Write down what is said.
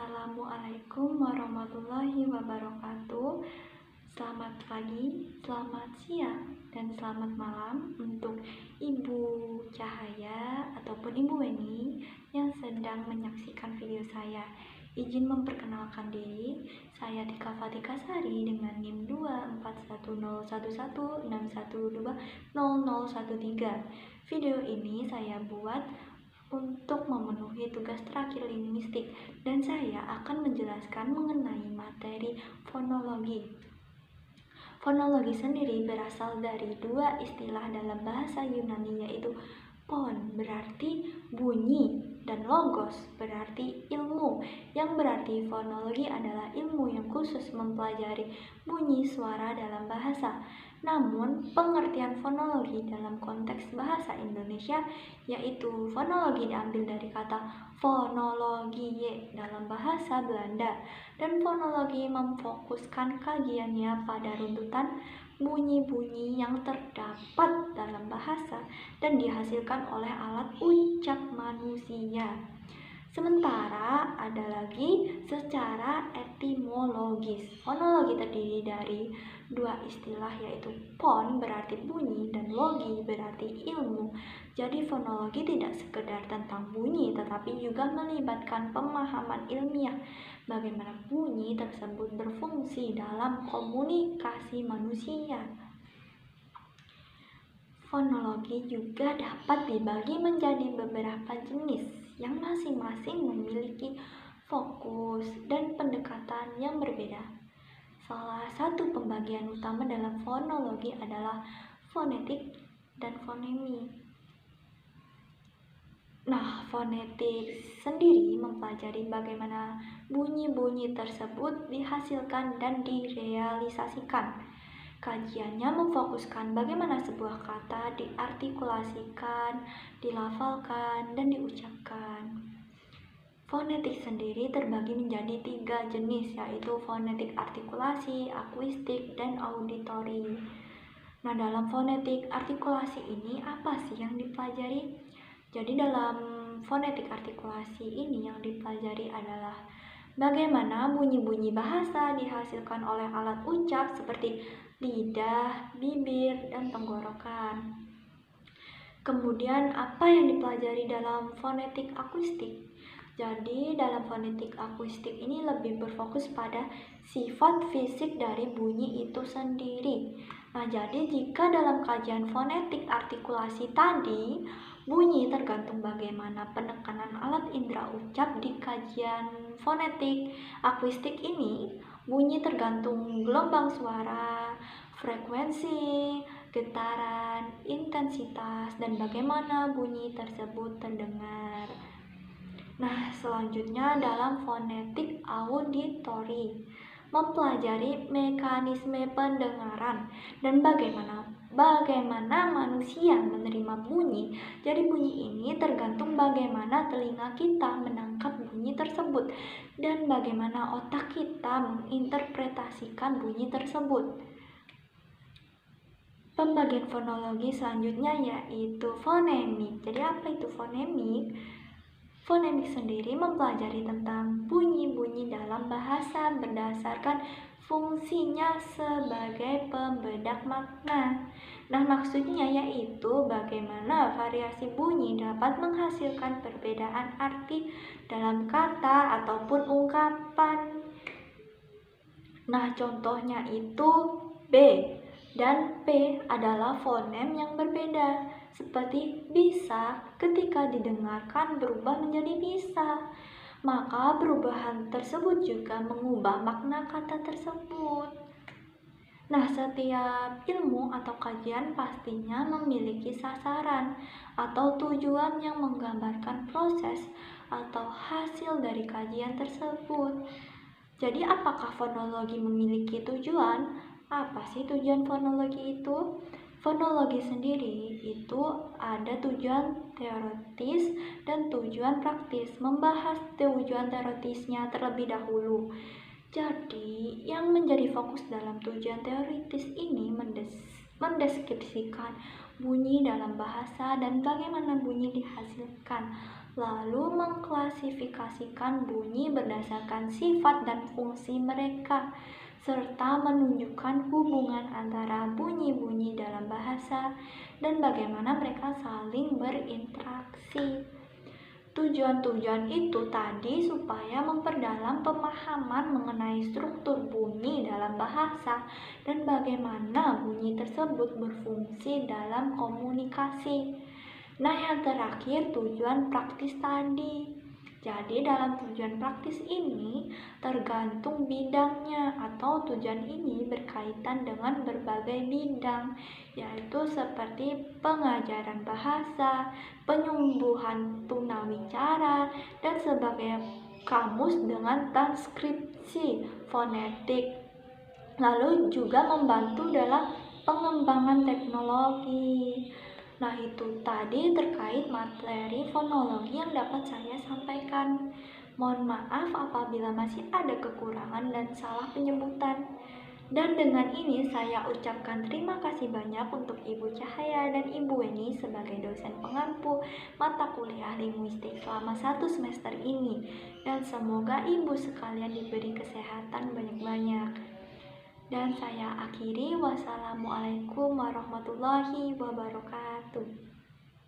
Assalamualaikum warahmatullahi wabarakatuh. Selamat pagi, selamat siang, dan selamat malam untuk Ibu Cahaya ataupun Ibu Weni yang sedang menyaksikan video saya. Izin memperkenalkan diri, saya Tika Fatika Sari dengan NIM 2410116120013. Video ini saya buat untuk memenuhi tugas terakhir linguistik, dan saya akan menjelaskan mengenai materi fonologi. Fonologi sendiri berasal dari dua istilah dalam bahasa Yunani, yaitu pon berarti bunyi dan logos berarti ilmu, yang berarti fonologi adalah ilmu yang khusus mempelajari bunyi suara dalam bahasa. Namun, pengertian fonologi dalam konteks bahasa Indonesia yaitu fonologi diambil dari kata fonologie dalam bahasa Belanda, dan fonologi memfokuskan kajiannya pada runtutan bunyi-bunyi yang terdapat dalam bahasa dan dihasilkan oleh alat ucap manusia. Sementara ada lagi secara etimologis. Fonologi terdiri dari dua istilah, yaitu pon berarti bunyi dan logi berarti ilmu. Jadi fonologi tidak sekedar tentang bunyi, tetapi juga melibatkan pemahaman ilmiah bagaimana bunyi tersebut berfungsi dalam komunikasi manusia. Fonologi juga dapat dibagi menjadi beberapa jenis yang masing-masing memiliki fokus dan pendekatan yang berbeda. Salah satu pembagian utama dalam fonologi adalah fonetik dan fonemi. Nah, fonetik sendiri mempelajari bagaimana bunyi-bunyi tersebut dihasilkan dan direalisasikan. Kajiannya memfokuskan bagaimana sebuah kata diartikulasikan, dilafalkan, dan diucapkan. Fonetik sendiri terbagi menjadi 3 jenis, yaitu fonetik artikulasi, akuistik, dan auditori. Nah, dalam fonetik artikulasi ini apa sih yang dipelajari? Jadi dalam fonetik artikulasi ini yang dipelajari adalah bagaimana bunyi-bunyi bahasa dihasilkan oleh alat ucap seperti lidah, bibir, dan tenggorokan. Kemudian apa yang dipelajari dalam fonetik akuistik? Jadi dalam fonetik akuistik ini lebih berfokus pada sifat fisik dari bunyi itu sendiri. Nah, jadi jika dalam kajian fonetik artikulasi tadi, bunyi tergantung bagaimana penekanan alat indera ucap. Di kajian fonetik akuistik ini, bunyi tergantung gelombang suara, frekuensi, getaran, intensitas, dan bagaimana bunyi tersebut terdengar. Nah, selanjutnya dalam fonetik auditori, mempelajari mekanisme pendengaran dan bagaimana manusia menerima bunyi. Jadi bunyi ini tergantung bagaimana telinga kita menangkap bunyi tersebut dan bagaimana otak kita menginterpretasikan bunyi tersebut. Pembagian fonologi selanjutnya yaitu fonemik. Jadi apa itu fonemik? Fonemik sendiri mempelajari tentang bunyi-bunyi dalam bahasa berdasarkan fungsinya sebagai pembedak makna. Nah, maksudnya yaitu bagaimana variasi bunyi dapat menghasilkan perbedaan arti dalam kata ataupun ungkapan. Nah, contohnya itu B dan P adalah fonem yang berbeda. Seperti bisa ketika didengarkan berubah menjadi bisa, maka perubahan tersebut juga mengubah makna kata tersebut. Nah, setiap ilmu atau kajian pastinya memiliki sasaran atau tujuan yang menggambarkan proses atau hasil dari kajian tersebut. Jadi, apakah fonologi memiliki tujuan? Apa sih tujuan fonologi itu? Fonologi sendiri itu ada tujuan teoritis dan tujuan praktis. Membahas tujuan teoritisnya terlebih dahulu. Jadi, yang menjadi fokus dalam tujuan teoritis ini mendeskripsikan bunyi dalam bahasa dan bagaimana bunyi dihasilkan. lalu mengklasifikasikan bunyi berdasarkan sifat dan fungsi mereka, serta menunjukkan hubungan antara bunyi-bunyi dalam bahasa dan bagaimana mereka saling berinteraksi. Tujuan-tujuan itu tadi supaya memperdalam pemahaman mengenai struktur bunyi dalam bahasa dan bagaimana bunyi tersebut berfungsi dalam komunikasi. Nah, yang terakhir tujuan praktis tadi. Jadi dalam tujuan praktis ini tergantung bidangnya atau tujuan ini berkaitan dengan berbagai bidang, yaitu seperti pengajaran bahasa, penyembuhan tunawicara, dan sebagai kamus dengan transkripsi fonetik. Lalu juga membantu dalam pengembangan teknologi. Nah, itu tadi terkait materi fonologi yang dapat saya sampaikan. Mohon maaf apabila masih ada kekurangan dan salah penyebutan. Dan dengan ini saya ucapkan terima kasih banyak untuk Ibu Cahaya dan Ibu Weni sebagai dosen pengampu mata kuliah linguistik selama 1 semester ini. Dan semoga Ibu sekalian diberi kesehatan banyak-banyak. Dan saya akhiri, wassalamualaikum warahmatullahi wabarakatuh.